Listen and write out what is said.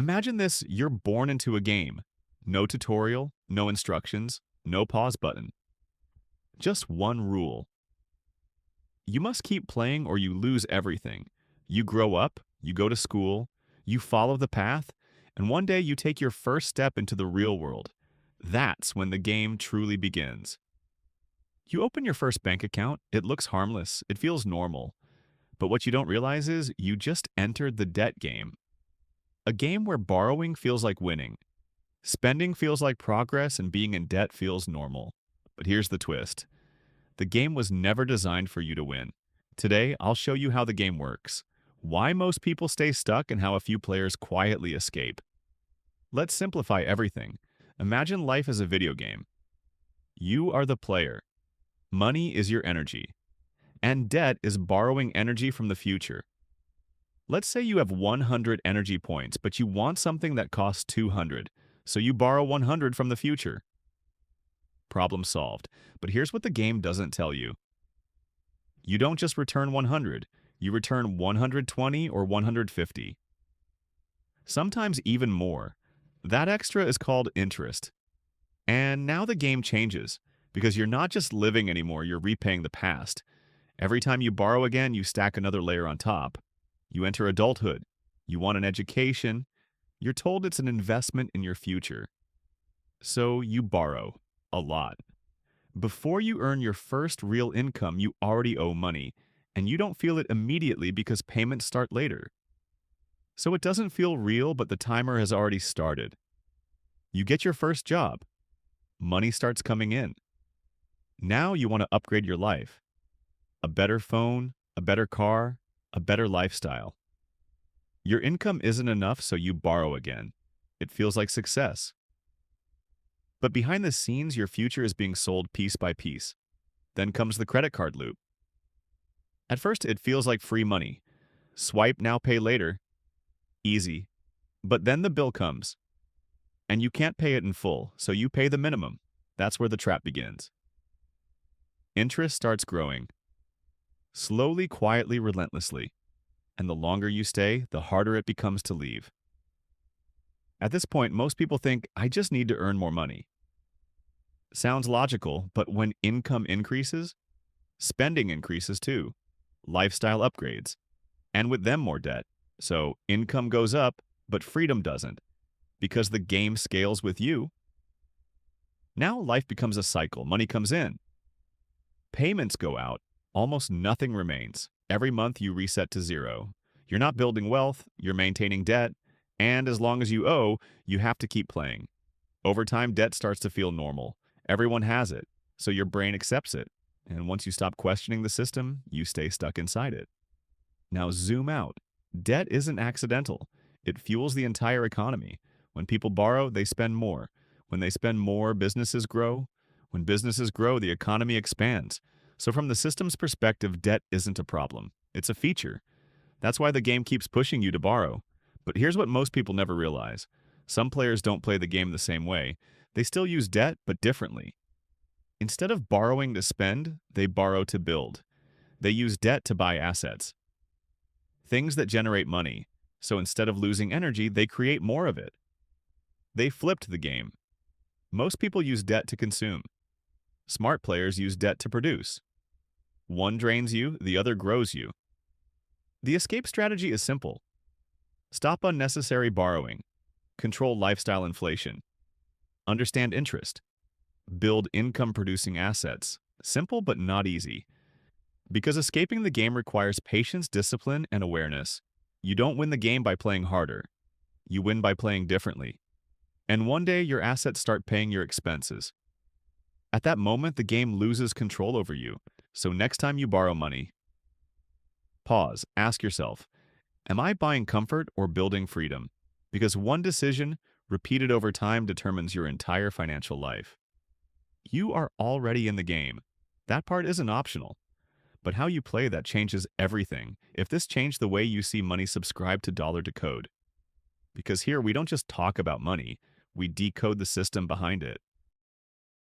Imagine this, you're born into a game. No tutorial, no instructions, no pause button. Just one rule. You must keep playing or you lose everything. You grow up, you go to school, you follow the path, and one day you take your first step into the real world. That's when the game truly begins. You open your first bank account, it looks harmless, it feels normal. But what you don't realize is you just entered the debt game. A game where borrowing feels like winning. Spending feels like progress and being in debt feels normal. But here's the twist. The game was never designed for you to win. Today, I'll show you how the game works, why most people stay stuck and how a few players quietly escape. Let's simplify everything. Imagine life as a video game. You are the player. Money is your energy. And debt is borrowing energy from the future. Let's say you have 100 energy points, but you want something that costs 200, so you borrow 100 from the future. Problem solved. But here's what the game doesn't tell you. You don't just return 100, you return 120 or 150. Sometimes even more. That extra is called interest. And now the game changes, because you're not just living anymore, you're repaying the past. Every time you borrow again, you stack another layer on top. You enter adulthood. You want an education. You're told it's an investment in your future. So you borrow. A lot. Before you earn your first real income, you already owe money, and you don't feel it immediately because payments start later. So it doesn't feel real, but the timer has already started. You get your first job. Money starts coming in. Now you want to upgrade your life. A better phone, a better car, a better lifestyle. Your income isn't enough, so you borrow again. It feels like success. But behind the scenes, your future is being sold piece by piece. Then comes the credit card loop. At first, it feels like free money. Swipe now, pay later. Easy. But then the bill comes. And you can't pay it in full, so you pay the minimum. That's where the trap begins. Interest starts growing. Slowly, quietly, relentlessly. And the longer you stay, the harder it becomes to leave. At this point, most people think, I just need to earn more money. Sounds logical, but when income increases, spending increases too. Lifestyle upgrades. And with them more debt. So income goes up, but freedom doesn't. Because the game scales with you. Now life becomes a cycle. Money comes in. Payments go out. Almost nothing remains. Every month you reset to zero. You're not building wealth, you're maintaining debt, and as long as you owe, you have to keep playing. Over time, debt starts to feel normal. Everyone has it, so your brain accepts it. And once you stop questioning the system, you stay stuck inside it. Now zoom out. Debt isn't accidental. It fuels the entire economy. When people borrow, they spend more. When they spend more, businesses grow. When businesses grow, the economy expands. So from the system's perspective, debt isn't a problem. It's a feature. That's why the game keeps pushing you to borrow. But here's what most people never realize. Some players don't play the game the same way. They still use debt, but differently. Instead of borrowing to spend, they borrow to build. They use debt to buy assets. Things that generate money. So instead of losing energy, they create more of it. They flipped the game. Most people use debt to consume. Smart players use debt to produce. One drains you, the other grows you. The escape strategy is simple. Stop unnecessary borrowing. Control lifestyle inflation. Understand interest. Build income-producing assets. Simple but not easy. Because escaping the game requires patience, discipline, and awareness. You don't win the game by playing harder. You win by playing differently. And one day, your assets start paying your expenses. At that moment, the game loses control over you. So next time you borrow money, pause, ask yourself, am I buying comfort or building freedom? Because one decision, repeated over time, determines your entire financial life. You are already in the game. That part isn't optional. But how you play that changes everything. If this changed the way you see money, subscribe to Dollar Decode. Because here we don't just talk about money, we decode the system behind it.